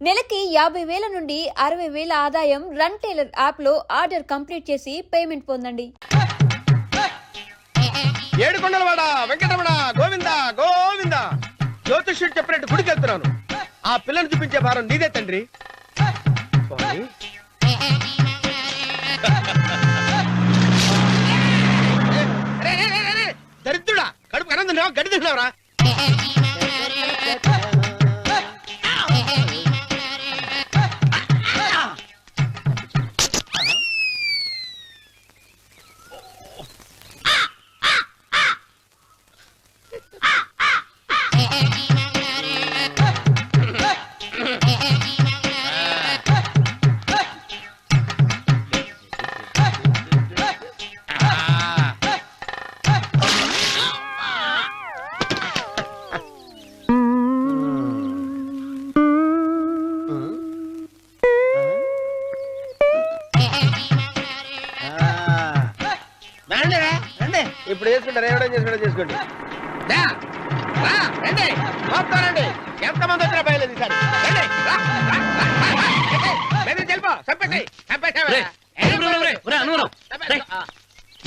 నెలకి 50,000 నుండి 60,000 ఆదాయం రన్ టైలర్ యాప్ లో ఆర్డర్ కంప్లీట్ చేసి పేమెంట్ పొందండి. ఏడుకొండలవాడ వెంకటరమణ గోవింద గోవింద. జ్యోతిష్యుడు చెప్పినట్టు గుడికి వెళ్తున్నాను. ఆ పిల్లను చూపించే భారం నీదే తండ్రి. దరిద్రుడా, కడుపు కనం తిన్నావా, గడి తిన్నావరా? ఇప్పుడు చేసుకుంటారు, ఎవడో చేసుకుంటారు, చేసుకోండి. రండి, ఎంతమంది వచ్చినా బయలేదు ఈసారి.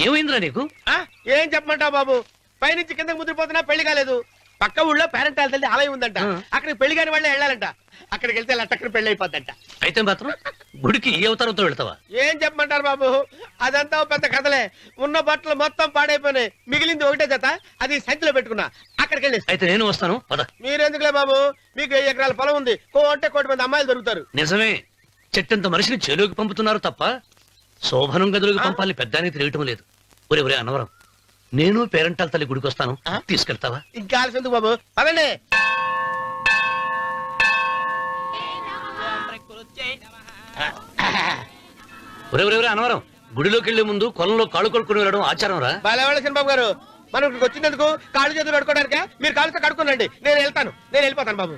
ఏమైందిరా నీకు? ఏం చెప్పమంటావు బాబు, పైనుంచి కిందకి ముద్రపోతున్నా పెళ్లి కాలేదు. పక్క ఊళ్ళో పేరెంట్ తల్లి ఆలయం ఉందంట, అక్కడికి పెళ్లి కాని వాళ్ళే వెళ్ళాలంట. అక్కడికి వెళ్తే లట్టక్కన పెళ్లి అయిపోద్దంట. అయితే మాత్రం గుడికి ఏ అవతారంతో వెళ్తావా? ఏం చెప్పమంటారు బాబు, అదంతా పెద్ద కథలే. ఉన్న బట్టలు మొత్తం పాడైపోయినాయి, మిగిలింది ఒకటే జత, అది సంచిలో పెట్టుకున్నా. అక్కడికి వెళ్ళి అయితే నేను వస్తాను పద. మీరెందుకులే బాబు, మీకు 1 ఎకరాల పొలం ఉంది, అంటే 1 మంది అమ్మాయిలు దొరుకుతారు. నిజమే, చెట్టంత మనిషిని చేలోకి పంపుతున్నారు తప్ప శోభనం గదులకు పంపాలని పెద్దానికి తెలియటం లేదు. ఒరే ఒరే అన్నవరం, నేను పేరెంటాల తల్లి గుడికి వస్తాను, తీసుకెళ్తావా? ఇంకా ఆలస్యం ఎందుకు బాబు, పదండి. ఒరే ఒరే ఒరే అన్నవరం, గుడిలోకి వెళ్లే ముందు కొలంలో కాళ్ళు కొడుకుని వెళ్ళడం ఆచారం రా. బాలవాళ్ళ బాబు గారు, మనం ఇక్కడికి వచ్చినందుకు కాళ్ళు చేతులు కడుక్కోవడానికే. మీరు కాళ్ళతో కడుక్కోనండి, నేను వెళ్తాను, నేను వెళ్ళిపోతాను బాబు.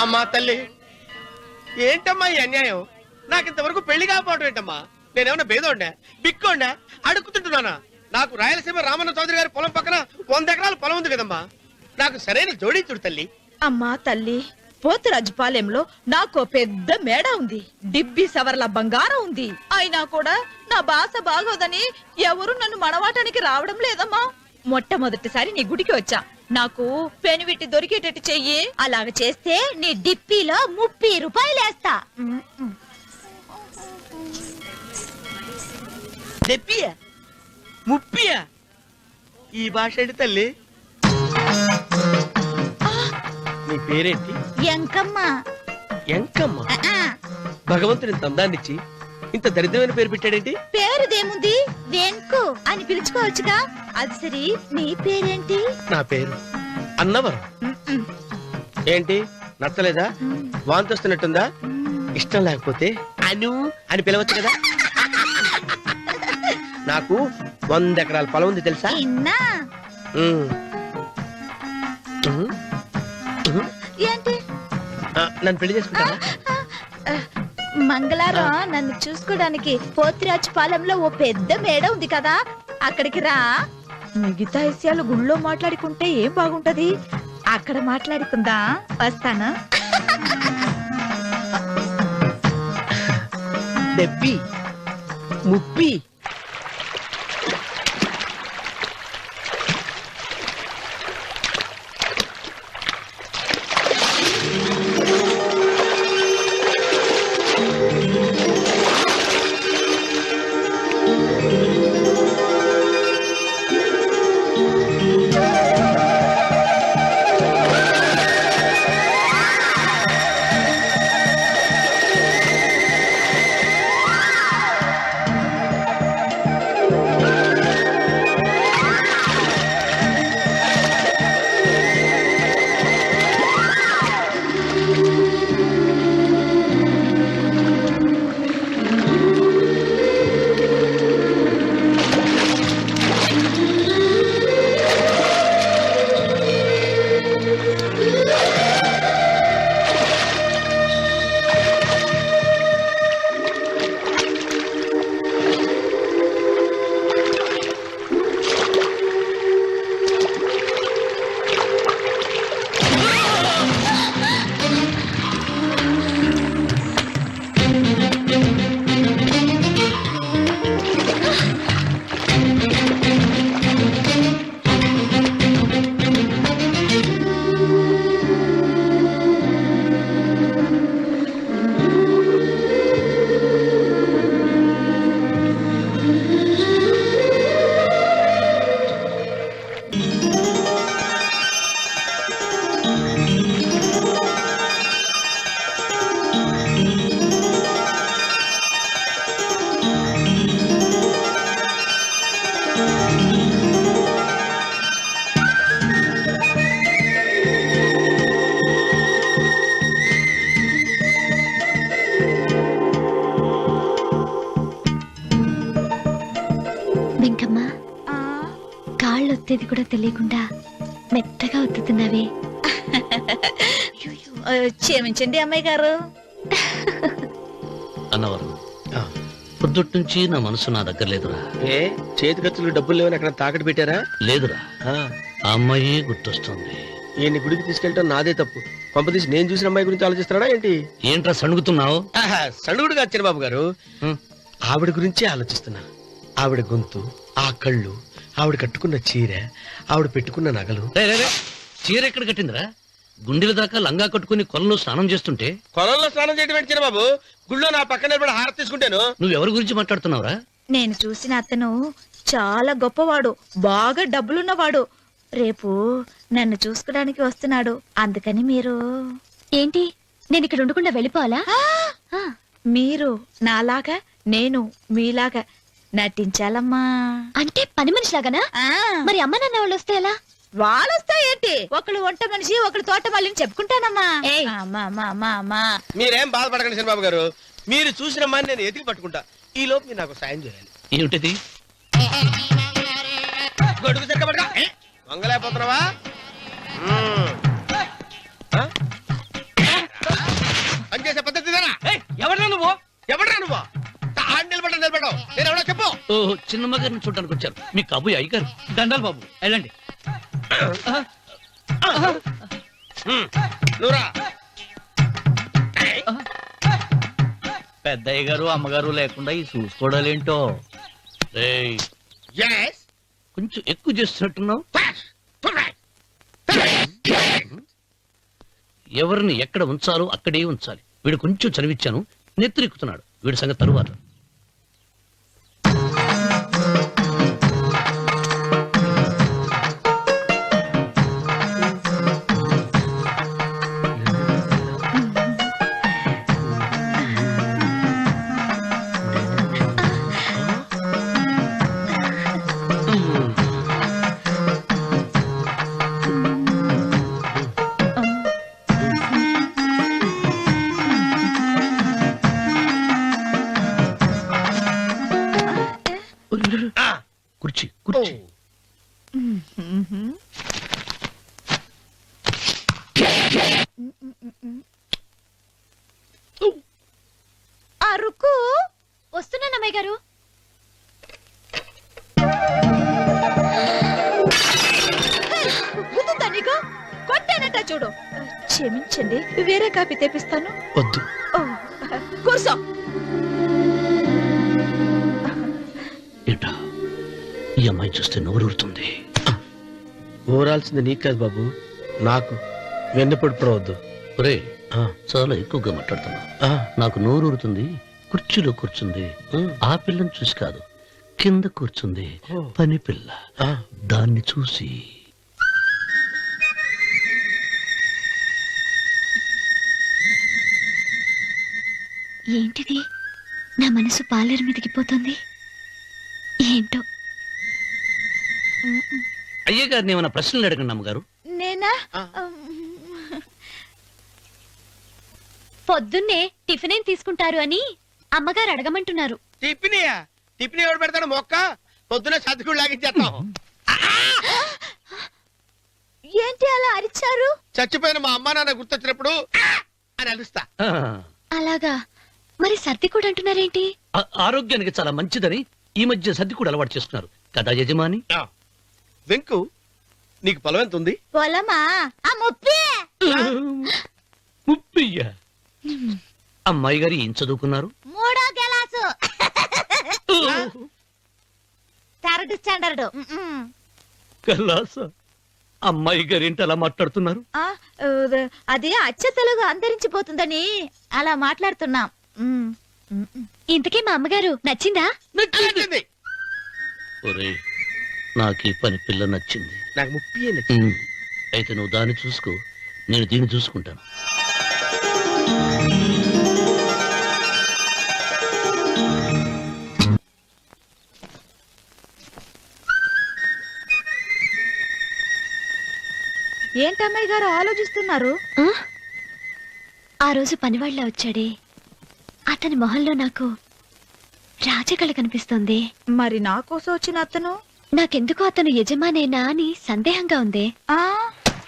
అమ్మా తల్లి, ఏంటమ్మా ఈ అన్యాయం? నాకు ఇంతవరకు పెళ్లి కాకపోవడం ఏంటమ్మా? నేనేమన్నా బేదోండా, బిక్కోండా, అడుక్కుతుంటున్నానా? నాకు రాయలసీమ రామన్న చౌదరి గారి పొలం పక్కన 100 ఎకరాల పొలం ఉంది కదమ్మా. నాకు సరైన జోడించుడు తల్లి. అమ్మా తల్లి, పోతురాజుపాలెంలో నాకు పెద్ద మేడ ఉంది, డిబ్బి సవర్ల బంగారం ఉంది. అయినా కూడా నా భాష బాగోదని ఎవరు నన్ను మనవాటానికి రావడం లేదమ్మా. మొట్టమొదటిసారి నీ గుడికి వచ్చా, నాకు పెనివిట్టి దొరికేటట్టు చెయ్యి. అలాగ చేస్తే నీ డిప్పిలో 30 రూపాయలు వేస్తా. డెప్పియా, ముప్పియా? ఈ భాష ఏంటి తల్లి? నీ పేరేంటి? ఎంకమ్మ. ఎంకమ్మ? భగవంతుని ఇంత అందాన్నిచ్చి ఇంత దరిద్రమైన పేరు పెట్టాడేంటి? పేరుదేముంది, వెంకు అని పిలుచుకోవచ్చుగా. అది సరి, నీ పేరేంటి? నా పేరు అన్నవరం. ఏంటి నచ్చలేదా? వాంతి వస్తున్నట్టుందా? ఇష్టం లేకపోతే అను అని పిలవచ్చు కదా. నాకు 100 ఎకరాల పొలం ఉంది తెలుసా? ఏంటి? నన్ను పెళ్లి చేసుకుంటావా? మంగళవారం నన్ను చూసుకోవడానికి పోతిరాజుపాలెంలో ఓ పెద్ద మేడ ఉంది కదా, అక్కడికి రా. మిగతా విషయాలు గుళ్ళో మాట్లాడుకుంటే ఏం బాగుంటది, అక్కడ మాట్లాడుకుందా. వస్తానా? డెబ్బి ముప్పి. ఒత్తేది కూడా తెలియకుండా మెత్తగా ఒత్తుతున్నావే. క్షమించండి అమ్మాయి గారు. అన్నవరం పొద్దుటి నుంచి నా మనసు నా దగ్గర లేదురా. ఏ చేతి ఖర్చులు డబ్బులు లేవని అక్కడ తాకట్టు పెట్టారా? లేదురా, ఆ అమ్మాయి గుర్తొస్తుంది. ఈయన్ని గుడికి తీసుకెళ్ళటం నాదే తప్పు. పంపదీసి నేను చూసిన అమ్మాయి గురించి ఆలోచిస్తున్నాడా ఏంటి? ఏంట్రా సణుగుతున్నావు? సణుగుడుగా వచ్చాను బాబు గారు. ఆవిడ గురించే ఆలోచిస్తున్నా. ఆవిడ గొంతు, ఆ కళ్ళు, ఆవిడ కట్టుకున్న చీర, ఆవిడ పెట్టుకున్న నగలు. చీర ఎక్కడ కట్టిందిరా? గుండెల దాకా లంగా కట్టుకుని కొలంలో స్నానం చేస్తుంటే. కొలంలో స్నానం చేయడం ఏంటి బాబు? గుళ్ళో నా పక్కన నిలబడి హారతి తీసుకుంటాను. నువ్వెవరి గురించి మాట్లాడుతున్నావురా? నేను చూసిన అతను చాలా గొప్పవాడు, బాగా డబ్బులున్నవాడు. రేపు నన్ను చూసుకోడానికి వస్తున్నాడు. అందుకని మీరు ఏంటి, నేను ఇక్కడ ఉండకుండా వెళ్ళిపోవాలా? మీరు నాలాగా, నేను మీలాగా నటించాలమ్మా. అంటే పని మనిషిలాగానా? మరి అమ్మ నాన్న వాళ్ళు వస్తే ఎలా? వాళ్ళొస్తా ఏంటి? ఒకళ్ళు వంట మనిషి, ఒకళ్ళు తోట మళ్ళీ చెప్పుకుంటానమ్మా. మీరేం బాధపడకండి చంద్రబాబు గారు. మీరు చూసిన అమ్మాయిని నేను ఎతికి పట్టుకుంటా. ఈ లోపు మీరు నాకు సాయం చేయాలి. ఏమిటది? గొడుగు చెక్క పట్టుకో. వంగలేకపోతున్నావా? పనిచేసే పద్ధతి ఎవరా నువ్వు? ఎవడరా నువ్వు? నిలబడ్డావు. నేను ఎవడో చెప్పు. చిన్నమ్మ గారిని చూడడానికి వచ్చారు. మీ కబుయ్య అయ్యగారు. దండాలు బాబు, వెళ్ళండి. నువ్వురా. పెద్దయ్య గారు అమ్మగారు లేకుండా ఈ చూసుకోవడాలేంటో. కొంచెం ఎక్కువ చేస్తున్నట్టున్నావు. ఎవరిని ఎక్కడ ఉంచాలో అక్కడే ఉంచాలి. వీడు కొంచెం చదివిచ్చాను, నెత్తిరెక్కుతున్నాడు. వీడి సంగతి తరువాత. కుర్చీ కుర్చీ. అరుకు వస్తున్నాను అమ్మాయి గారు. నీకు కొట్టేనట చూడు. క్షమించండి, వేరే కాపీ తెప్పిస్తాను. వద్దు. కూర్చో. ఏంటా ఈ అమ్మాయి చూస్తే నోరూరుతుంది. ఊరాల్సింది నీకు కాదు బాబు, నాకు. వెన్నపొడి పడవద్దు. ఒరే, చాలా ఎక్కువగా మాట్లాడుతున్నా. నాకు నోరూరుతుంది. కుర్చీలో కూర్చుంది. ఆ పిల్లని చూసి కాదు, కింద కూర్చుంది పని పిల్ల. దాన్ని చూసి ఏంటిది, నా మనసు పాలేరు మీదకి పోతుంది. ఏంటో. అయ్య గారిని ఏమైనా ప్రశ్నలు అడగండి అమ్మగారు. నేనా? పొద్దున్నే టిఫిన్ ఏం తీసుకుంటారు అని అమ్మగారు అడగమంటున్నారు. టిఫినియా? టిఫిన్ ఎవడు పెడతాడు? మొక్క పొద్దున సతికుడు లాగించేస్తాం. ఏంటి అలా అరిచారు? చచ్చిపోయిన మా అమ్మా నాన్న గుర్తొచ్చినప్పుడు అని అలుస్తా. అలాగా? మరి సర్ది కూడా అంటున్నారేంటి? ఆరోగ్యానికి చాలా మంచిదని ఈ మధ్య సర్ది కూడా అలవాటు చేస్తున్నారు కదా యజమాని. వెంకు, నీకు పొలం ఎంత ఉంది? పొలమా? ముప్పయ్య. అమ్మాయి గారు ఏం చదువుకున్నారు? 3వ క్లాసు, 3rd స్టాండర్డ్. కలాస. అమ్మాయి గారు ఏంటి అలా మాట్లాడుతున్నారు? అది అచ్చ తెలుగు అంతరించిపోతుందని అలా మాట్లాడుతున్నాం. ఇంతకీ మా అమ్మగారు నచ్చిందా? నచ్చింది. ఒరే, నాకు ఈ పని పిల్ల నచ్చింది. నాకు 30 నచ్చింది. అయితే నువ్వు దాన్ని చూసుకో, నేను దీన్ని చూసుకుంటాను. ఏంటమ్మాయి గారు ఆలోచిస్తున్నారు? ఆ రోజు పనివాళ్ళ వచ్చాడే, అతని మొహంలో నాకు రాజకళ కనిపిస్తోంది. మరి నా కోసం వచ్చిన అతను? నాకెందుకో అతను యజమానేనా అని సందేహంగా ఉంది. ఆ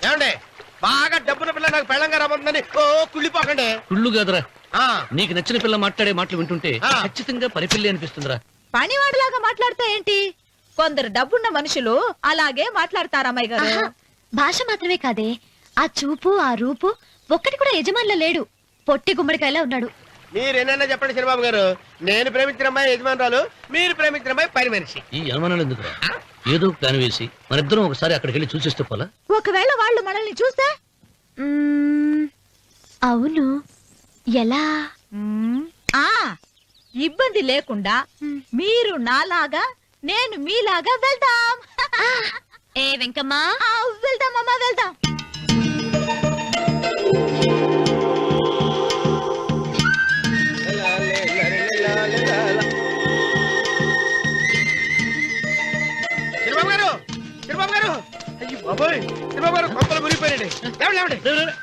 ఏమండి బాగా డబ్బున పిల్ల నాకు పెళ్ళంగా రాబోతుందని ఓ కుళ్ళిపోకండి. కుళ్ళు కాదురా, ఆ, నీకు నచ్చిన పిల్ల మాట్లాడే మాటలు వింటుంటే ఆ. ఖచ్చితంగా పరిపిల్లి అనిపిస్తుందిరా. పనివాడిలాగా మాట్లాడతా ఏంటి? కొందరు డబ్బున్న మనుషులు అలాగే మాట్లాడతారు అమ్మాయి గారు. ఆహా, భాష మాత్రమే కాదే, ఆ చూపు ఆ రూపు ఒక్కటి కూడా యజమానిలో లేడు. పొట్టి గుమ్మడికాయలా ఉన్నాడు. మీరేనన్నా చెప్పండి చంద్రబాబు గారు, నేను ప్రేమించిన అమ్మాయి యజమానురాలు, మీరు ప్రేమించిన అమ్మాయి పని మనిషి. ఈ అనుమానాలు ఎందుకురా? ఏదో ప్లాన్ వేసి మనిద్దరం ఒకసారి అక్కడికి వెళ్ళి చూసేస్తే పోలా? ఒకవేళ వాళ్ళు మనల్ని చూస్తే అవును, ఎలా? ఆ ఇబ్బంది లేకుండా మీరు నాలాగా నేను మీలాగా వెళ్దాం. ఏ వెంకమ్మా, వెళ్దాం అమ్మా వెళ్దాం. చంద్రబాబు గారు, చంద్రబాబు గారు, అయ్యో బాబోయ్, చంద్రబాబు గారు కొంపలు మునిగిపోయారండి. లేవండి, లేవండి.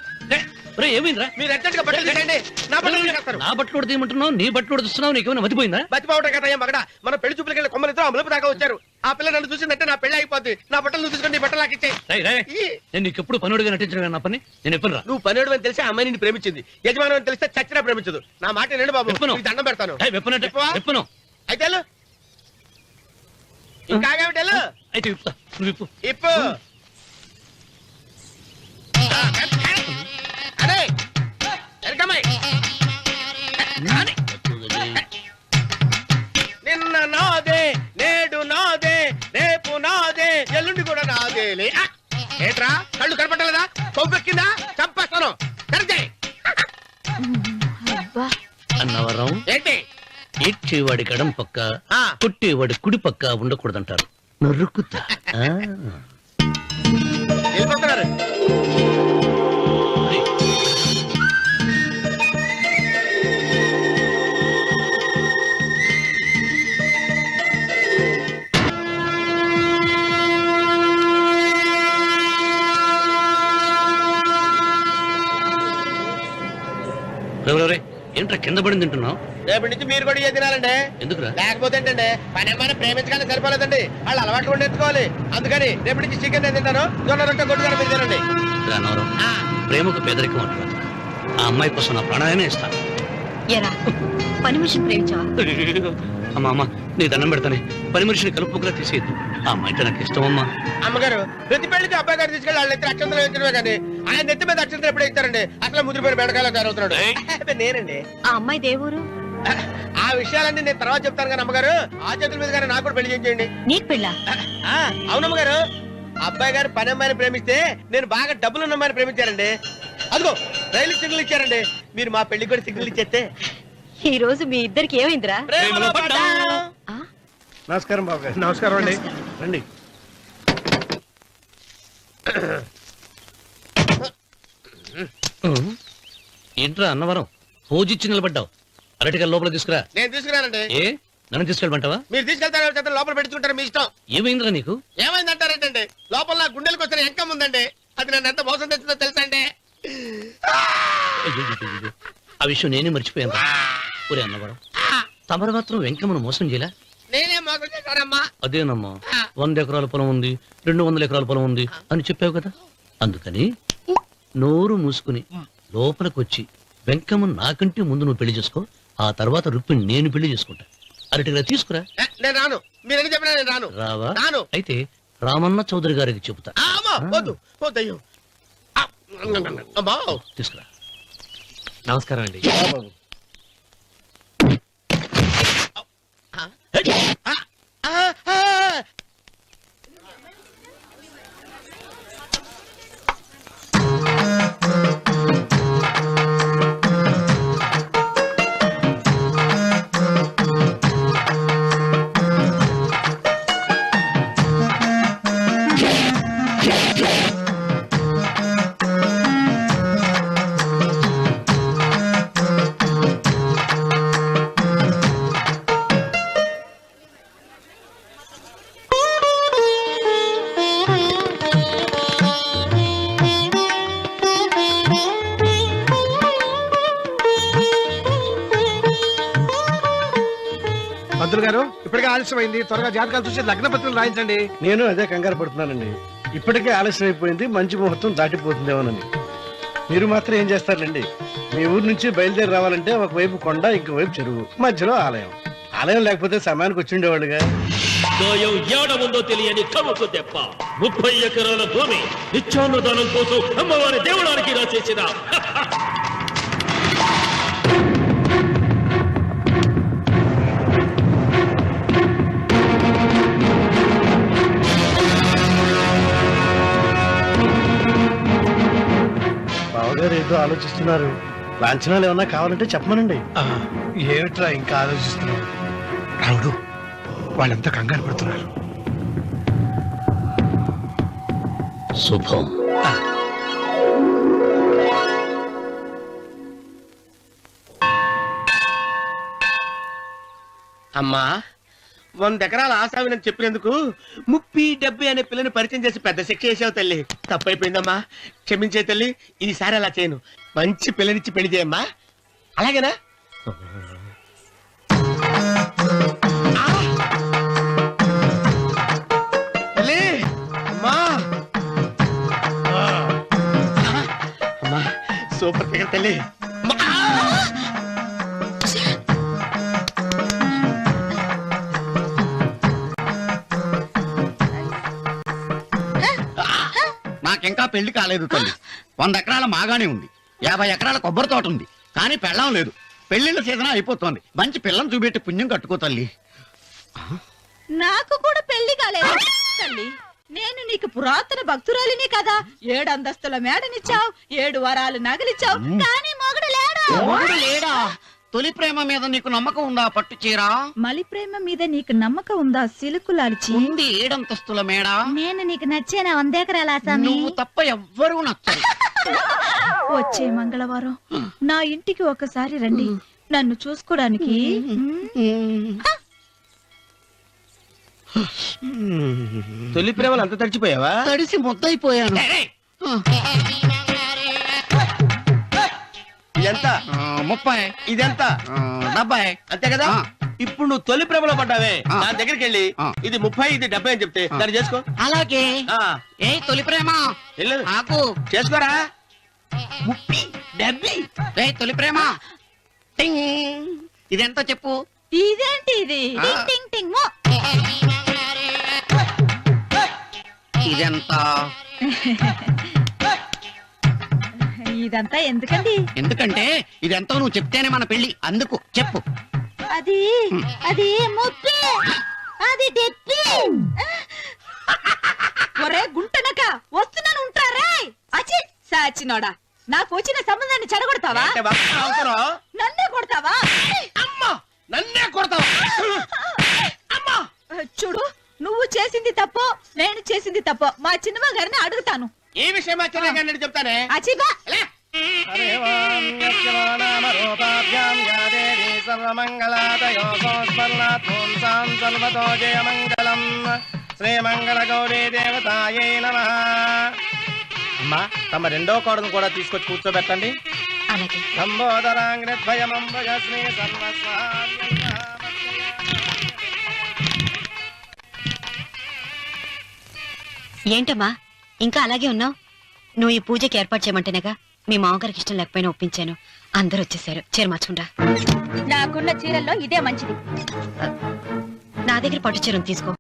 ఏమైందిరా? మీరు అర్జెంట్ గా బట్టలు తీసేయండి, నా బట్టలు తీసేస్తారు. నా బట్టలు కూడా తీయమంటున్నావు, నీ బట్టలు కూడా తీస్తున్నావు, నీకేమైనా మతిపోయిందా? బతిపావటం కదా ఏం మగడ, మన పెళ్లి చూపులకి వెళ్ళి కొమ్మలతో అమలుపు దాకా వచ్చారు. ఆ పిల్ల నన్ను చూసిందంటే నా పెళ్లి అయిపోద్ది. నా బట్టలు నువ్వు తీసుకొని నీ బట్టలు నాకు ఇచ్చేయి. రేయ్, రేయ్, నేను నీకు ఎప్పుడు పనుడిగా నటించడం నా పని. నేను ఎప్పుడు రా? నువ్వు పనివాడు అని తెలిసి ఆ అమ్మాయి నిన్ను ప్రేమించింది, యజమాని అని తెలిస్తే చచ్చినా ప్రేమించదు. నా మాట నేను బాబు, విప్పను. నీకు దండం పెడతాను. వెప్పనంటే విప్పవా? వెప్పను. అయితే వెళ్ళు. ఇంకా ఆగేమిటి వెళ్ళు. అయితే విప్పుతా, నువ్వు విప్పు. ఇప్పు. అరే ఎరకమ్మాయి. నిన్న నాదే, నేడు నాదే, రేపు నాదే, ఎల్లుండి కూడా నాదేలే. ఏట్రా కళ్ళు కనపట్టలేదా? కొవ్వెక్కిందా? చంపేస్తాను. కరెక్టే. అన్నవరం ఏంటి? ఏడ్చేవాడి గడం పక్క, ఆ. కొట్టేవాడి కుడి పక్క ఉండకూడదంటారు. నరుకుతా. ఆ. వెళ్ళిపోతున్నారు. రే, ఏంట్రా కింద పడింది తింటున్నావు? రేపటి నుంచి మీరు కూడా ఏ తినాలండి. ఎందుకురా? లేకపోతే ఏంటండి, పని అమ్మాయిని ప్రేమించగానే సరిపోలేదండి, వాళ్ళు అలవాటు కూడా నేర్చుకోవాలి. అందుకని రేపటి నుంచి చికెన్ నేను తింటాను, జొన్న రొట్టె కొట్టుకొని మీరు తినండి. రా అన్నవరం, ప్రేమకు పేదరికం అంటారు. ఆ అమ్మాయి కోసం నా ప్రాణాయనే ఇస్తాను. ఎరా పని మనిషిని ప్రేమించావా? అమ్మా అమ్మ, నీ దండం పెడతానే, పని మనిషిని కలుపుకులా తీసేయద్దు. ఆ అమ్మాయి నాకు ఇష్టం అమ్మా. అమ్మగారు ప్రతి పెళ్లికి అబ్బాయి గారు తీసుకెళ్ళి వాళ్ళ ఎత్తి అక్షంతలు వేయించడమే కానీ ఆయన నెత్తి మీద అక్షంతలు ఎప్పుడు ఇస్తారండి? అసలు ముదిరిపోయిన బెడకాయలో తయారవుతున్నాడు. అబ్బే, నేనండి. ఆ అమ్మాయి దేవురు ఆ విషయాలన్నీ నేను తర్వాత చెప్తాను కానీ అమ్మగారు, ఆ చేతుల మీద కానీ నాకు కూడా పెళ్లి చేయండి. నీకు పెళ్ళా? అవునమ్మగారు, అబ్బాయి గారు పని అమ్మాయిని ప్రేమిస్తే నేను బాగా డబ్బులున్న అమ్మాయిని ప్రేమించారండి. అదిగో రైలు సిగ్నల్ ఇచ్చారండి. మీరు మా పెళ్లికి కూడా సిగ్నల్ ఇచ్చేస్తే ఈ రోజు మీ ఇద్దరికి ఏమైందిరా? ప్రేమలో పడ్డాం. నమస్కారం బాబు గారు. నమస్కారం అండి. రండి. ఏంట్రా అన్నవరం, పూజిచ్చి నిలబడ్డావు? అరటిగా లోపల తీసుకురా. నేను తీసుకురానండి. ఏ నన్ను తీసుకెళ్ళమంటావా? మీరు తీసుకెళ్తారు చేత లోపల పెట్టుకుంటారు, మీ ఇష్టం. ఏమైందిరా నీకు? ఏమైందంటారేంటండి? లోపల నా గుండెలకు వచ్చిన ఎంకం ఉందండి, అది నన్ను ఎంత మోసం తెచ్చిందో తెలుసా అండి? అయ్యయ్యయ్యయ్యో, ఆ విషయం నేనే మర్చిపోయాను. ఒరే అన్నవరం, తమరు మాత్రం వెంకమ్మను మోసం చేయలే? నేనే మోసం చేశానమ్మా. అదేనమ్మా, 100 ఎకరాల పొలం ఉంది, 200 ఎకరాల పొలం ఉంది అని చెప్పావు కదా, అందుకని నోరు మూసుకుని లోపలికి వచ్చి వెంకమ్మ నాకంటే ముందు నువ్వు పెళ్లి చేసుకో, ఆ తర్వాత రుక్మిణి నేను పెళ్లి చేసుకుంటా. అరటిగా తీసుకురా. నేను రాను, మీరని చెప్పినా నేను రాను. రావా? రాను. అయితే రామన్న చౌదరి గారికి చెబుతా. అమ్మా, వద్దు వద్దయ్యో. అమ్మా, తీసుకురా. నమస్కారం అండి. ఇప్పటికే ఆలస్యమైంది, త్వరగా జాతకాలు చూసి లగ్న పత్రికలు రాయించండి. నేను అదే కంగారు పడుతున్నానండి. ఇప్పటికే ఆలస్యం అయిపోయింది, మంచి ముహూర్తం దాటిపోతుందేమోనని. మీరు మాత్రం ఏం చేస్తారండి? మీ ఊరు నుంచి బయలుదేరి రావాలంటే ఒకవైపు కొండ, ఇంకోవైపు చెరువు, మధ్యలో ఆలయం. ఆలయం లేకపోతే సమయానికి వచ్చి ఉండేవాళ్ళుగా. గాయం ఏడముందో తెలియని కవకు దెబ్బ 30 ఎకరాల భూమి నిత్యాన్నదానం కోసం అమ్మవారి దేవుడానికి రాసేసిన బావగారు ఏదో ఆలోచిస్తున్నారు. లాంఛనాలు ఏమన్నా కావాలంటే చెప్పమనండి. ఏమిట్రా ఇంకా ఆలోచిస్తున్నావు? రావుడు, వాళ్ళంతా కంగారు పడుతున్నారు. శుభం. అమ్మా 100 ఎకరాల ఆశావినని చెప్పినందుకు 30-70 అనే పిల్లని పరిచయం చేసి పెద్ద శిక్ష చేసావు తల్లి. తప్పైపోయిందమ్మా, క్షమించే తల్లి. ఈసారి అలా చేయను. మంచి పిల్లనిచ్చి పెళ్లి చేయమ్మా. అలాగేనా? తల్లి, అమ్మా అమ్మా, సూపర్ ఫిగర్ తల్లి. నాకింకా పెళ్లి కాలేదు తల్లి. 100 ఎకరాల మాగానే ఉంది, 50 ఎకరాల కొబ్బరి తోట ఉంది, కానీ పెళ్ళం లేదు. పెళ్లిళ్ళ సీజన్ అయిపోతోంది. మంచి పిల్లని చూపెట్టి పుణ్యం కట్టుకో తల్లి. నాకు కూడా పెళ్లి కాలేదు తల్లి. నేను నీకు పురాతన భక్తురాలిని కదా. 7 అంతస్తుల మేడనిచ్చావు, 7 వరాలు నగలిచ్చావు, కానీ మొగుడు లేడు. మొగుడు లేడా? తొలి ప్రేమ మీద నీకు నమ్మకం ఉందా? పట్టు చీరా. మలి ప్రేమ మీద నీకు నమ్మకం ఉందా? సిలుకులాల్చి ఉంది 7 అంతస్తుల మేడ. నేను నీకు నచ్చేనా 100 ఎకరాల ఆసామి? నువ్వు తప్ప ఎవ్వరూ నచ్చరు. వచ్చే మంగళవారం నా ఇంటికి ఒకసారి రండి, నన్ను చూసుకోడానికి. తొలి ప్రేమలు అంత తడిచిపోయావా? తడిసి ముద్దయిపోయాను. ఎంత? 30. ఇదెంత? 70. అంతే కదా. ఇప్పుడు నువ్వు తొలి ప్రేమలో పడ్డావే, నా దగ్గరికి వెళ్ళి ఇది 30 ఇది 70 అని చెప్తే దాన్ని చేసుకో. అలాగే. ఏ తొలి ప్రేమ వెళ్ళు, నాకు చేసుకోరా. 30, 70. ఏ తొలి ప్రేమ టింగ్. ఇదెంత చెప్పు? ఇదేంటి ఇది? టింగ్ టింగ్ టింగ్ మో. ఇదెంత? ఇదంతా ఎందుకండి? ఎందుకంటే ఇదెంతో నువ్వు చెప్తేనే మన పెళ్లి. అందుకు చెప్పు. అది అది ముప్పి, అది డెప్పి. ఒరే గుంటనక, వస్తున్నాను ఉంటారే. అచి సాచినోడా, నాకు వచ్చిన సంబంధాన్ని చెడగొడతావా? అంటే బాగా అవసరం. నన్నే కొడతావా? అమ్మా, నన్నే కొడతావా? అమ్మా, చూడు, నువ్వు చేసింది తప్పో, నేను చేసింది తప్పో మా చిన్నమ్మ గారిని అడుగుతాను. ఏ విషయం ఆశ్చర్యంగా చెప్తానే. అచిబా శ్రీమంగళ గౌరీ దేవతాయై నమః. అమ్మా, తమ రెండో కోడను కూడా తీసుకొచ్చి కూర్చోబెట్టండి. అలాగే. లంబోదరాంగ్రద్వయమంబుజస్మి ఏంటమ్మా ఇంకా అలాగే ఉన్నావు? నువ్వు ఈ పూజకి ఏర్పాటు చేయమంటేనేగా మీ మామగారికి ఇష్టం లేకపోయినా ఒప్పించాను. అందరూ వచ్చేసారు. చీర మార్చుకుంటా. నాకున్న చీరల్లో ఇదే మంచిది. నా దగ్గర పట్టు చీరను తీసుకో.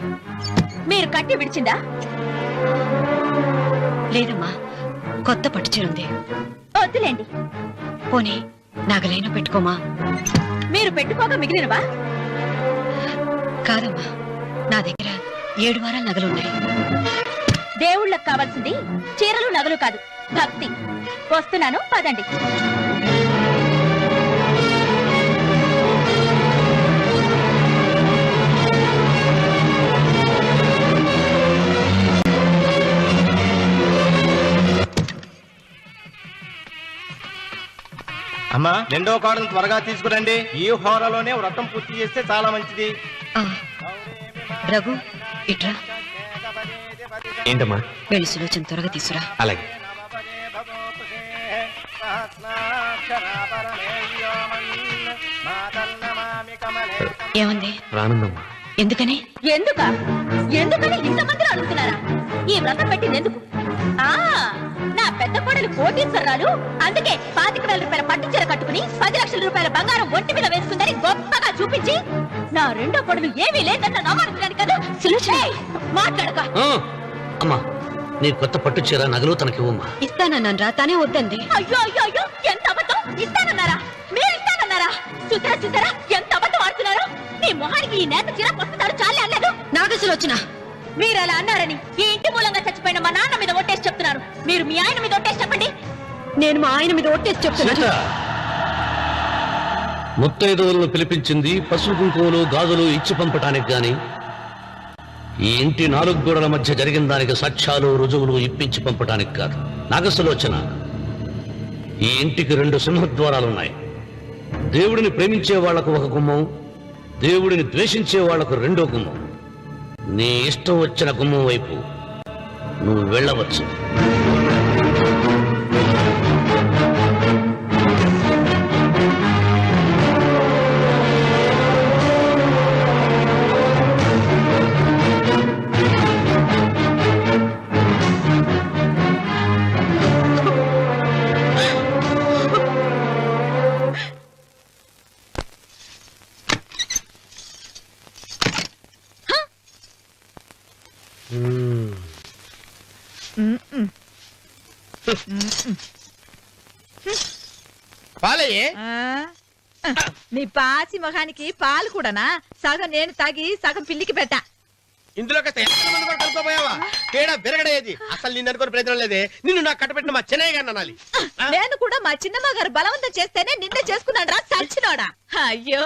మీరు కట్టి విడిచిందా? లేదమ్మా, కొత్త పట్టు చీర ఉంది. వద్దులేండి. పోనీ నాగలైనా పెట్టుకోమా. మీరు పెట్టుకోక మిగిలినవా? కాదమ్మా, నా దగ్గర 7 వారాల నగలున్నాయి. దేవుళ్ళకి కావాల్సింది చీరలు నగలు కాదు, భక్తి. వస్తున్నాను, పదండి. అమ్మా, రెండో కోడను త్వరగా తీసుకురండి. ఈ హోరలోనే వ్రతం పూర్తి చేస్తే చాలా మంచిది. రఘు, ఇట్రా. ఏంటమ్మా? వెళ్ళి సులోచన త్వరగా తీసురా. అలాగే. ఏమంది? రానుందమ్మా. ఎందుకని? ఎందుకని ఇంతమంది అడుగుతున్నారా? ఈ వ్రతం పెట్టింది ఎందుకు? నా పెద్ద కోడలు కోటీశ్వరరాలు, అందుకే 25,000 రూపాయల పట్టు చీర కట్టుకుని 10 లక్షల రూపాయల బంగారం ఒంటి మీద వేస్తుందని గొప్పగా చూపించి నా రెండో కోడలు ఏమీ లేదన్న నమ్మకం కదా. మాట్లాడక. అమ్మా, నీ కొత్త పట్టు చీర నగలు తనకి ఇవ్వమ్మా. ఇస్తానన్నాను రా, తానే వద్దండి. అయ్యో అయ్యో అయ్యో, ఎంత అబద్ధం! ఇస్తానన్నారా? మీరు ఇస్తానన్నారా? చూసారా చూసారా ఎంత అబద్ధం ఆడుతున్నారు? నీ మొహానికి ఈ నేత చీర వస్తున్నాడు చాలే అనలేదు. నాగసులోచన, మీరు అలా అన్నారని ఈ ఇంటి మూలంగా చచ్చిపోయిన మా నాన్న మీద ఒట్టేసి చెప్తున్నారు. మీరు మీ ఆయన మీద ఒట్టేసి చెప్పండి. నేను మా ఆయన మీద ఒట్టేసి చెప్తున్నాను. సీత, ముత్తైదువులను పిలిపించింది పసుపు కుంకుమలు గాజులు ఇచ్చి పంపటానికి గాని ఈ ఇంటి 4 గోడల మధ్య జరిగిన దానికి సాక్ష్యాలు రుజువులు ఇప్పించి పంపటానికి కాదు. నాగసులోచన, ఈ ఇంటికి 2 సింహద్వారాలున్నాయి. దేవుడిని ప్రేమించే వాళ్లకు ఒక గుమ్మం, దేవుడిని ద్వేషించే వాళ్లకు 2వ గుమ్మం. నీ ఇష్టం వచ్చిన గుమ్మం వైపు నువ్వు వెళ్ళవచ్చు. పాలయ్యే. నీ పాసి మొహానికి పాలు కూడానా? సగం నేను తాగి సగం పిల్లికి పెట్టా. ఇందులో కలుపుకోపోయావా? తేడా బెరగడేది. అసలు నిన్ను అనుకునే ప్రయత్నం లేదే. నిన్ను నాకు కట్టబెట్టిన మా చెన్నయ్య గారిని అనాలి. నేను కూడా మా చిన్నమ్మ గారు బలవంతం చేస్తేనే నిన్నే చేసుకున్నాడు రా చచ్చినోడా. అయ్యో,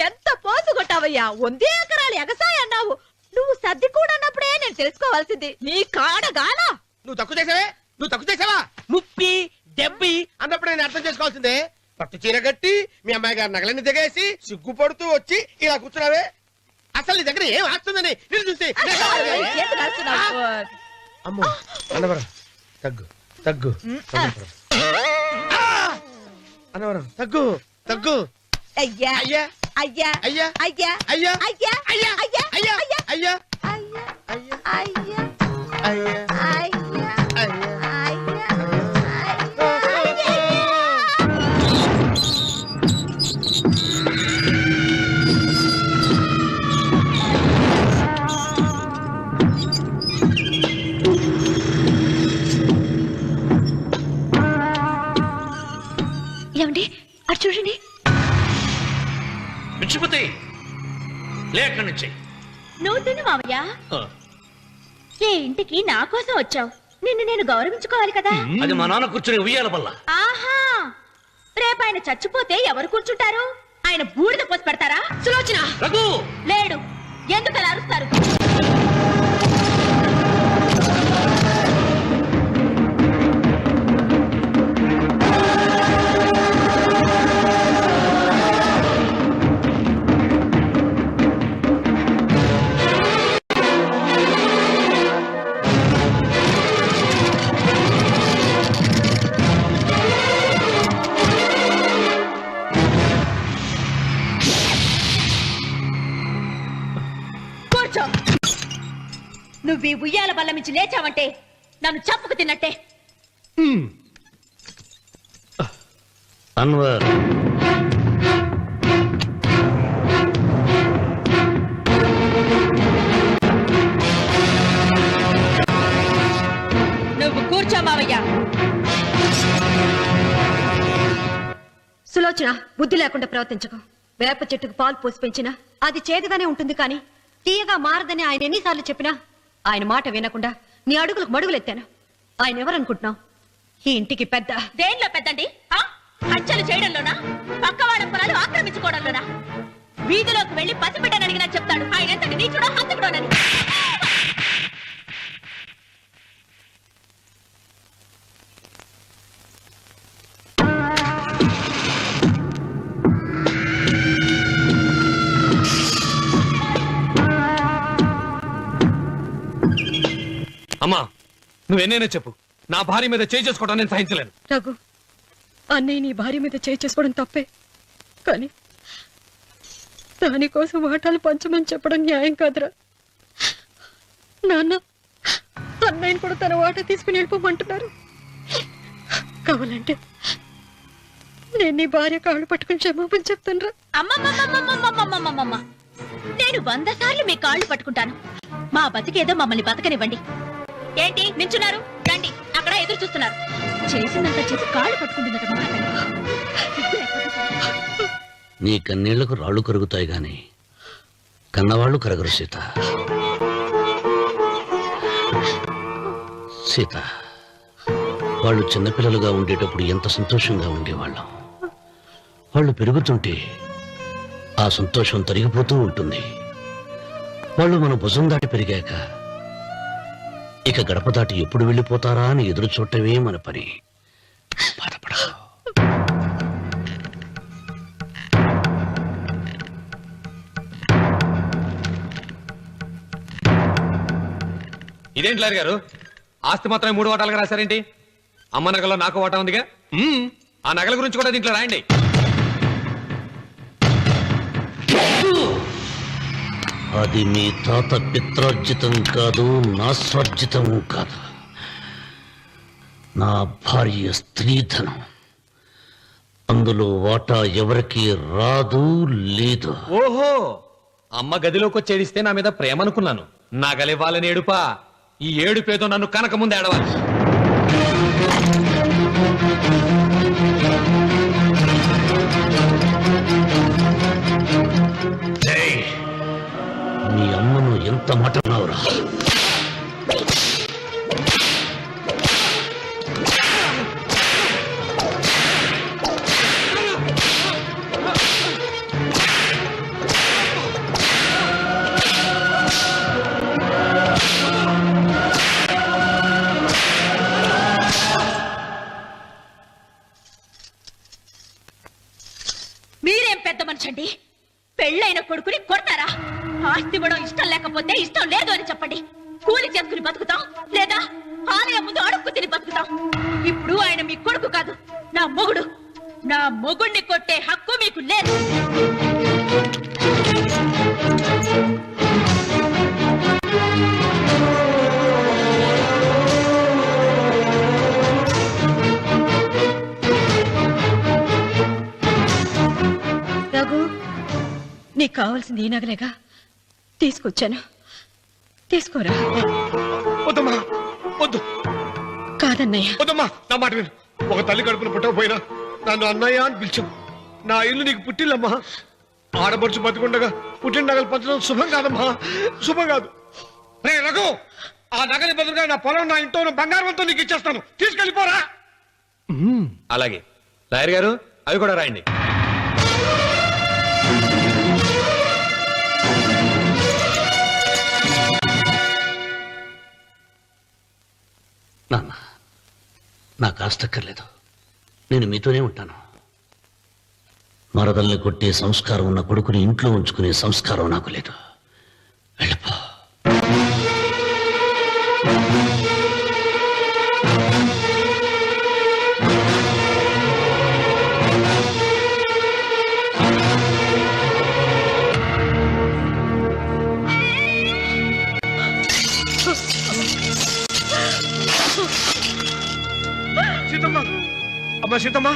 ఎంత పోసు కొట్టావయ్యా! 100 ఎకరాలు ఎగసాయ అన్నావు. నువ్వు సర్ది కూడా అన్నప్పుడే నేను తెలుసుకోవాల్సింది. నీ కాడగానా? నువ్వు తక్కువ చేసావా? ముప్పి దెబ్బి అన్నప్పుడు నేను అర్థం చేసుకోవాల్సిందే. పట్టు చీర కట్టి మీ అమ్మాయి గారి నగలన్నీ దిగేసి సిగ్గుపడుతూ వచ్చి ఇలా కూర్చున్నావే. అసలు నీ దగ్గర ఏం ఆస్తుందని నేను చూసి. చేతులు నడుస్తున్నావు. అమ్మో, అన్నవరం తగ్గు తగ్గు. అన్నవరం తగ్గు తగ్గు. అయ్యా అయ్యా అయ్యా అయ్యా అయ్యా అయ్యా అయ్యా అయ్యా అయ్యా అయ్యా అయ్యా అయ్యా అయ్యా అయ్యా అయ్యా అయ్యా ఏమండి అటు చూడండి. విచ్చిపోతే లేక్కడి నుంచి. నువ్వు తిను మావయ్య. ఈ ఇంటికి నా కోసం వచ్చావు. నిన్ను నేను గౌరవించుకోవాలి కదా. అది మా నాన్న కూర్చుని ఉయ్యాల వల్ల. ఆహా, రేపు ఆయన చచ్చిపోతే ఎవరు కూర్చుంటారు? ఆయన బూడిద పోసి పెడతారా? సులోచన రఘు లేడు. ఎందుకు అలా అరుస్తారు? నువ్వు ఈ ఉయ్యాల బల్ల మించి లేచావంటే నన్ను చంపుకు తిన్నట్టే. అన్వర్, నువ్వు కూర్చో మావయ్య. సులోచన, బుద్ధి లేకుండా ప్రవర్తించకు. వేప చెట్టుకు పాలు పోసి పెంచినా అది చేదుగానే ఉంటుంది, కానీ తీయగా మారదని ఆయన ఎన్నిసార్లు చెప్పినా ఆయన మాట వినకుండా నీ అడుగులకు మడుగులెత్తాను. ఆయన ఎవరనుకుంటున్నావు? ఈ ఇంటికి పెద్ద. దేనిలో పెద్దండి? హత్యలు చేయడంలోనా? పక్కవాడ పొలాలు ఆక్రమించుకోవడంలోనా? వీధిలోకి వెళ్లి పసిబిడ్డని అడిగినా చెప్తాడు ఆయన ఎంతటి నీచుడో హంతకుడోనని. అమ్మా, నువ్వెన్నైనా చెప్పు, నా భార్య మీద చేయి చేసుకోవడం నేను సహించలేను. రఘు, అన్నయ్య నీ భార్య మీద చేయి చేసుకోవడం తప్పే, కానీ దానికోసం వాటాలు పంచమని చెప్పడం న్యాయం కాదురా. నాన్న అన్నయ్యని కూడా తన వాటా తీసుకుని వెళ్ళిపోమంటున్నారు. కావాలంటే నేను నీ భార్య కాళ్ళు పట్టుకుని క్షమాపణ చెప్తాను. అమ్మమ్మమ్మమ్మమ్మమ్మమ్మమ్మమ్మ, నేను 100 సార్లు మీ కాళ్ళు పట్టుకుంటాను. మా బతికేదో మమ్మల్ని బతకనివ్వండి. ఏంటి నించున్నారు? రండి, అక్కడ ఎదురు చూస్తున్నారు. చేసినంత చేసి కాళ్ళు పట్టుకుంటున్నట్టు నీ కన్నీళ్లకు రాళ్ళు కరుగుతాయి గాని కన్నవాళ్ళు కరగరు సీత. సీత, వాళ్ళు చిన్నపిల్లలుగా ఉండేటప్పుడు ఎంత సంతోషంగా ఉండేవాళ్ళం. వాళ్ళు పెరుగుతుంటే ఆ సంతోషం తరిగిపోతూ ఉంటుంది. వాళ్ళు మన భుజం దాటి పెరిగాక ఇక గడప దాటి ఎప్పుడు వెళ్ళిపోతారా అని ఎదురు చూడటమే మన పని. బాధపడకు. ఇదేంటి లారీ గారు, ఆస్తి మాత్రమే 3 వాటాలుగా రాశారేంటి? అమ్మ నగలో నాకు వాటా ఉందిగా. ఆ నగల గురించి కూడా దీంట్లో రాయండి. అది మీ తాత పిత్రార్జితం కాదు, నా స్వార్జితం కాదు. నా భార్య స్త్రీధనం. అందులో వాటా ఎవరికి రాదు లేదు. ఓహో, అమ్మ గదిలోకి వచ్చి ఏడిస్తే నా మీద ప్రేమ అనుకున్నాను. నగలివ్వాలని ఏడుపా. ఈ ఏడుపేదో నన్ను కనక ముందు ఏడవాలి. మీ అమ్మను ఎంత మాట అన్నావురా? మీరేం పెద్ద మనిషండి, పెళ్ళైన కొడుకుని కొడతారా? ఆస్తి ఇవ్వడం ఇష్టం లేకపోతే ఇష్టం లేదు అని చెప్పండి. కూలి చేసుకుని బతుకుతాం, లేదా ఆలయం ముందు అడుక్కు తిని బతుకుతాం. ఇప్పుడు ఆయన మీ కొడుకు కాదు, నా మొగుడు. నా మొగుడిని కొట్టే హక్కు మీకు లేదు. రఘు, నీకు కావాల్సింది ఈ నగలేగా తీసుకొచ్చాను, తీసుకోరా. వద్దమ్మా, వద్దు. కాదన్నయ్య. వద్దమ్మా, నా మాట విను. ఒక తల్లి కడుపున పుట్టకపోయినా నన్ను అన్నయ్య అని పిలిచావు. నా ఇల్లు నీకు పుట్టిల్లమ్మా. ఆడపడుచు బతికుండగా పుట్టిన నగలు పంచడం శుభం కాదమ్మా, శుభం కాదు. రే రఘు, ఆ నగలి బదులుగా నా పొలం, నా ఇంట్లో బంగారంతో నీకు ఇచ్చేస్తాను. తీసుకెళ్ళిపోరా. అలాగే లాయర్ గారు, అవి కూడా రాయండి. నాన్న, నాకు ఆస్తక్కర్లేదు. నేను మీతోనే ఉంటాను. మరదల్ని కొట్టే సంస్కారం ఉన్న కొడుకుని ఇంట్లో ఉంచుకునే సంస్కారం నాకు లేదు. వెళ్ళిపో. సీతమ్మ, అమ్మా సీతమ్మ,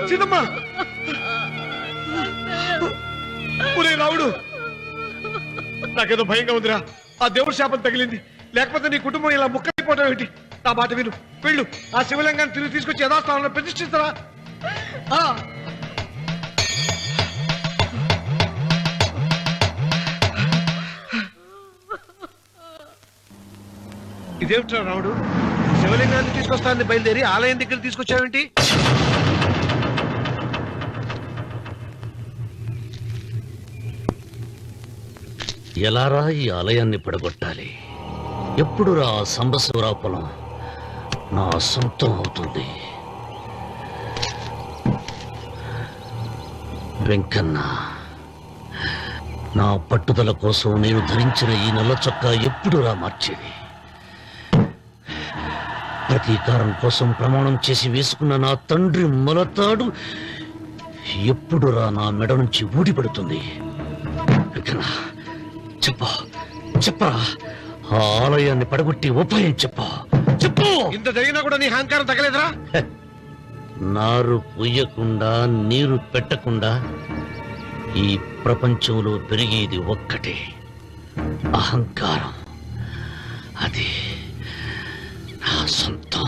సీతమ్మ. ఒరే రావుడు, నాకేదో భయంగా ఉందిరా. ఆ దేవుడి శాపం తగిలింది. లేకపోతే నీ కుటుంబం ఇలా ముక్కైపోవడం ఏంటి? నా మాట విను, వెళ్ళు. ఆ శివలింగాన్ని తిరిగి తీసుకొచ్చి యథాస్థానంలో ప్రతిష్ఠిస్తారా? ఇదేమిట్రా రావుడు, శివలింగాన్ని తీసుకొస్తానని బయలుదేరి ఆలయం దగ్గర తీసుకొచ్చావేంటి? ఎలారా ఈ ఆలయాన్ని పడగొట్టాలి? ఎప్పుడు రా సంబశివరావు పొలం నా సొంతం అవుతుంది? వెంకన్న, నా పట్టుదల కోసం నేను ధరించిన ఈ నల్ల చొక్కా ఎప్పుడురా మార్చేది? ప్రతీకారం కోసం ప్రమాణం చేసి వేసుకున్న నా తండ్రి మొలతాడు ఎప్పుడురా నా మెడ నుంచి ఊడిపడుతుంది? వెంకన్న చెప్పు చెప్పరా ఆ ఆలయాన్ని పడగొట్టి ఉపాయం చెప్పు చెప్పు. ఇంత జరిగినా కూడా నీ అహంకారం తగ్గలేదురా? నారు పుయ్యకుండా నీరు పెట్టకుండా ఈ ప్రపంచంలో పెరిగేది ఒక్కటే, అహంకారం. అది నా సొంతం.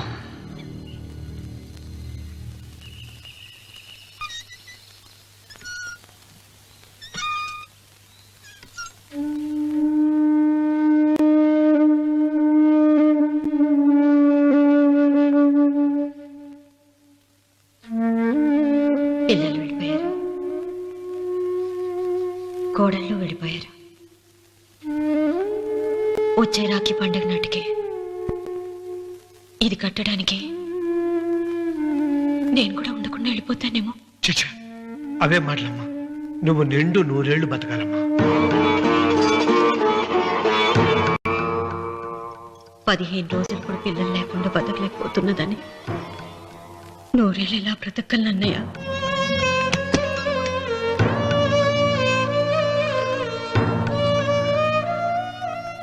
పిల్లలు వెళ్ళిపోయారు, కోడళ్ళు వెళ్ళిపోయారు. వచ్చే రాఖీ పండుగ నాటికి ఇది కట్టడానికి నేను కూడా ఉండకుండా వెళ్ళిపోతానేమో. చిచ్చ, అవే మాటలమ్మా. నువ్వు నిండు 100 ఏళ్లు బతకాలమ్మా. 15 రోజులు కూడా పిల్లలు లేకుండా బతకలేకపోతున్నదని 100 ఏళ్ళు ఎలా బ్రతకలన్నయ్య?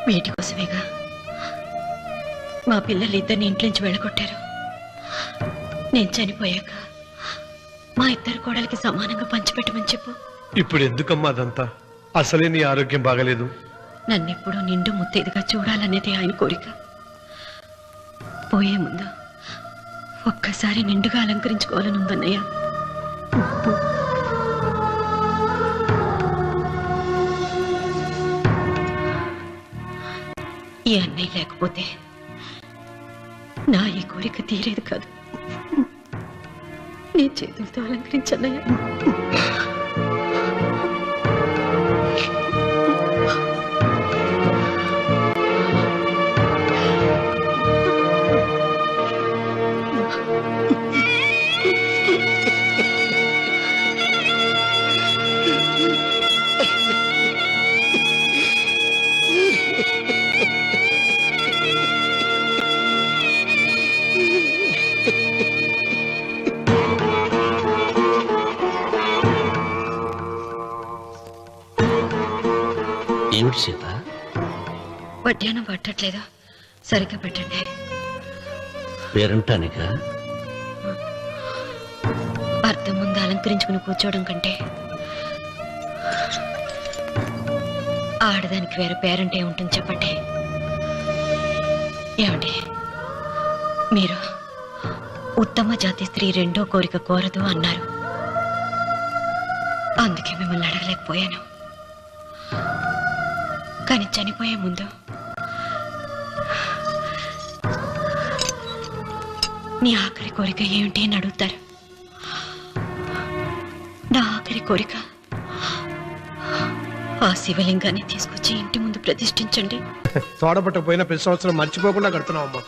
వీటి కోసమేగా మా పిల్లలిద్దరిని ఇంట్లోంచి వెళ్ళగొట్టారు. నేను చనిపోయాక మా ఇద్దరు కోడలికి సమానంగా పంచిపెట్టమని చెప్పు. ఇప్పుడు ఎందుకమ్మా అదంతా? అసలే నీ ఆరోగ్యం బాగలేదు. నన్నెప్పుడూ నిండు ముత్తైదుగా చూడాలనేది ఆయన కోరిక. పోయే ముందు ఒక్కసారి నిండుగా అలంకరించుకోవాలని ఉందన్నయ్య. ఈ అన్నయ్య లేకపోతే నా ఈ కోరిక తీరేది కాదు. నీ చేతులతో అలంకరించన్నయ్య. ఏమిటి సీత? వడ్డానం పట్టట్లేదా? సరిగ్గా పెట్టండి. పేరంటానిక అర్థం ముందు అలంకరించుకుని కూర్చోవడం కంటే ఆడదానికి వేరే పేరంటే ఉంటుంది చెప్పండి. ఏమండి, మీరు ఉత్తమ జాతి స్త్రీ రెండో కోరిక కోరదు అన్నారు. అందుకే మిమ్మల్ని అడగలేకపోయాను. కానీ చనిపోయే ముందు నీ ఆఖరి కోరిక ఏమిటి అని అడుగుతారు. నా ఆఖరి కోరిక ఆ శివలింగాన్ని తీసుకొచ్చి ఇంటి ముందు ప్రతిష్ఠించండి. తోడపట్టకపోయినా ప్రతి సంవత్సరం మర్చిపోకుండా కడుతున్నావమ్మా.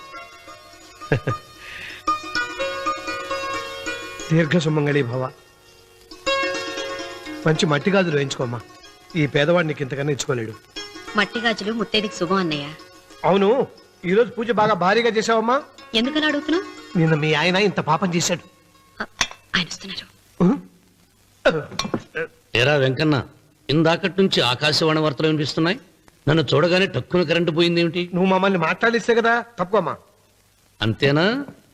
దీర్ఘ సుమంగళి భవ. మంచి మట్టి గాజులు వేయించుకోమ్మా. ఈ పేదవాడు నీకు ఇంతకన్నా ఇచ్చుకోలేడు. మట్టి గాజులు ముత్తైదికి శుభం అన్నయ్య. అవును, ఈ రోజు పూజ బాగా భారీగా చేసావమ్మా. ఎందుకని అడుగుతున్నావు? నిన్న మీ ఆయన ఇంత పాపం చేశాడు. ఆయన వస్తున్నారు. ఎరా వెంకన్న, ఇందాకటి నుంచి ఆకాశవాణి వార్తలు వినిపిస్తున్నాయి. నన్ను చూడగానే టక్కున కరెంటు పోయిందేమిటి? నువ్వు మమ్మల్ని మాట్లాడిస్తే కదా. తప్పుకోమ్మా. అంతేనా?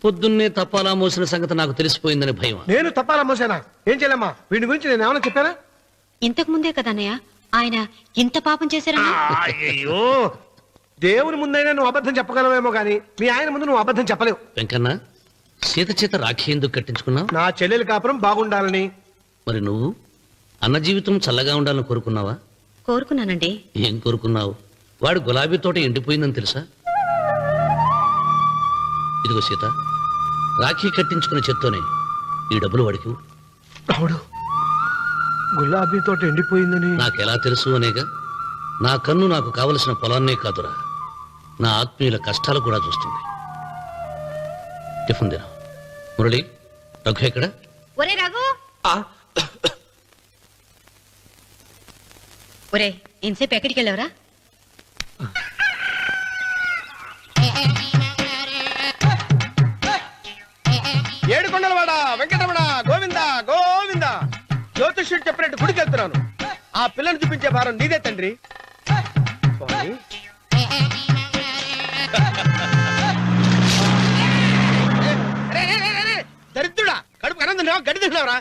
పొద్దున్నే తప్పాలా మోసిన సంగతి నాకు తెలిసిపోయిందని భయం. నేను తప్పాలా మోసానా? ఏం చేయలేమ్మా. వీడి గురించి నేను ఏమైనా చెప్పానా? ఇంతకు ముందే కదా అన్నయ్య ఆయన ఇంత పాపం చేశారని. అయ్యో, దేవుని ముందైనా నువ్వు అబద్ధం చెప్పగలవేమో గానీ మీ ఆయన ముందు నువ్వు అబద్ధం చెప్పలేవు. వెంకన్న, సీత చేత రాఖీ ఎందుకు కట్టించుకున్నావు? నా చెల్లెలి కాపురం బాగుండాలని. మరి నువ్వు అన్న జీవితం చల్లగా ఉండాలని కోరుకున్నావా? కోరుకున్నానండి. ఏం కోరుకున్నావు? వాడు గులాబీ తోట ఎండిపోయిందని తెలుసా? ఇదిగో సీత, రాఖీ కట్టించుకున్న చేత్తోనే ఈ డబ్బులు వాడికి. అవుడు, గులాబీ తోట ఎండిపోయిందని నాకెలా తెలుసు అనేగా. నా కన్ను నాకు కావలసిన పొలాన్నే కాదురా, నా ఆత్మీయుల కష్టాలు కూడా చూస్తుంది. టిఫిన్ తిన. మురళి, రఘు ఎక్కడ? ఒరే రఘు, ఒరే ఇంతసేపు ఎక్కడికి వెళ్ళావరా? ఏడుకొండలవాడ వెంకటరమణ గోవింద గోవింద. జ్యోతిష్యుడు చెప్పినట్టు గుడికి వెళ్తున్నాను. ఆ పిల్లను చూపించే భారం నీదే తండ్రి. స్వామి. రే, రే, రే, రే, రే. దరిద్రుడా, కడుపు అన్నం తిన్నావా, గడి తిన్నావరా?